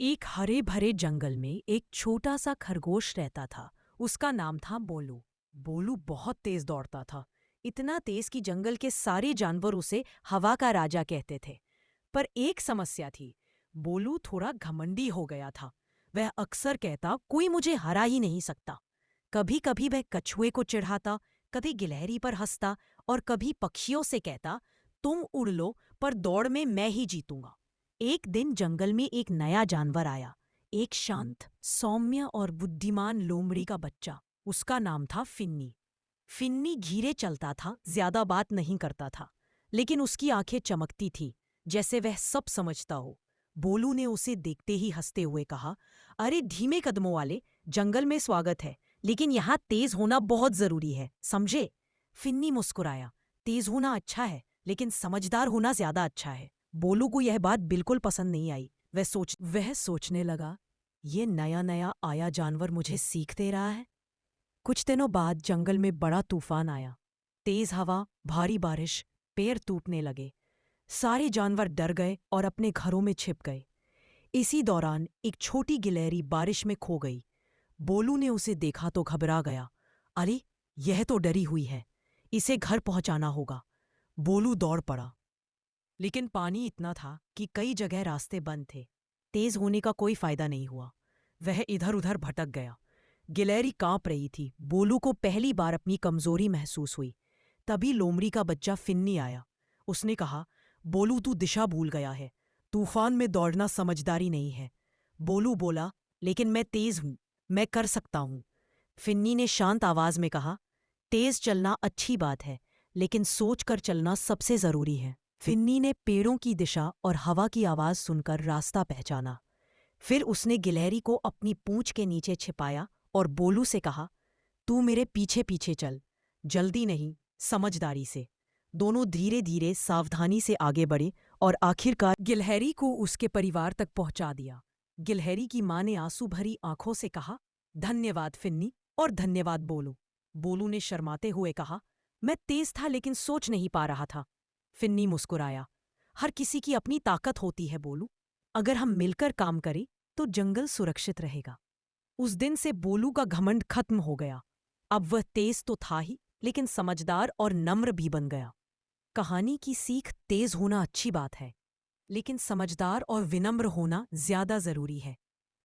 एक हरे भरे जंगल में एक छोटा सा खरगोश रहता था। उसका नाम था बोलू। बोलू बहुत तेज दौड़ता था, इतना तेज कि जंगल के सारे जानवर उसे हवा का राजा कहते थे। पर एक समस्या थी, बोलू थोड़ा घमंडी हो गया था। वह अक्सर कहता, कोई मुझे हरा ही नहीं सकता। कभी कभी वह कछुए को चिढ़ाता, कभी गिलहरी पर हंसता और कभी पक्षियों से कहता, तुम उड़ लो पर दौड़ में मैं ही जीतूंगा। एक दिन जंगल में एक नया जानवर आया, एक शांत, सौम्य और बुद्धिमान लोमड़ी का बच्चा। उसका नाम था फिन्नी। फिन्नी धीरे चलता था, ज्यादा बात नहीं करता था, लेकिन उसकी आंखें चमकती थी, जैसे वह सब समझता हो। बोलू ने उसे देखते ही हंसते हुए कहा, अरे धीमे कदमों वाले, जंगल में स्वागत है, लेकिन यहाँ तेज होना बहुत जरूरी है, समझे? फिन्नी मुस्कुराया, तेज होना अच्छा है, लेकिन समझदार होना ज्यादा अच्छा है। बोलू को यह बात बिल्कुल पसंद नहीं आई। वह सोचने लगा, ये नया नया आया जानवर मुझे सीख दे रहा है। कुछ दिनों बाद जंगल में बड़ा तूफान आया। तेज हवा, भारी बारिश, पेड़ टूटने लगे। सारे जानवर डर गए और अपने घरों में छिप गए। इसी दौरान एक छोटी गिलहरी बारिश में खो गई। बोलू ने उसे देखा तो घबरा गया। अरे, यह तो डरी हुई है, इसे घर पहुंचाना होगा। बोलू दौड़ पड़ा, लेकिन पानी इतना था कि कई जगह रास्ते बंद थे। तेज होने का कोई फायदा नहीं हुआ। वह इधर उधर भटक गया। गिलहरी कांप रही थी। बोलू को पहली बार अपनी कमजोरी महसूस हुई। तभी लोमड़ी का बच्चा फिन्नी आया। उसने कहा, बोलू तू दिशा भूल गया है, तूफान में दौड़ना समझदारी नहीं है। बोलू बोला, लेकिन मैं तेज हूं, मैं कर सकता हूं। फिन्नी ने शांत आवाज में कहा, तेज चलना अच्छी बात है, लेकिन सोच कर चलना सबसे जरूरी है। फिन्नी ने पेड़ों की दिशा और हवा की आवाज सुनकर रास्ता पहचाना। फिर उसने गिलहरी को अपनी पूंछ के नीचे छिपाया और बोलू से कहा, तू मेरे पीछे पीछे चल, जल्दी नहीं, समझदारी से। दोनों धीरे धीरे सावधानी से आगे बढ़े और आखिरकार गिलहरी को उसके परिवार तक पहुंचा दिया। गिलहरी की मां ने आंसू भरी आंखों से कहा, धन्यवाद फिन्नी, और धन्यवाद बोलू। बोलू ने शर्माते हुए कहा, मैं तेज था लेकिन सोच नहीं पा रहा था। फिन्नी मुस्कुराया, हर किसी की अपनी ताकत होती है बोलू। अगर हम मिलकर काम करें तो जंगल सुरक्षित रहेगा। उस दिन से बोलू का घमंड खत्म हो गया। अब वह तेज तो था ही, लेकिन समझदार और नम्र भी बन गया। कहानी की सीख, तेज होना अच्छी बात है, लेकिन समझदार और विनम्र होना ज्यादा जरूरी है।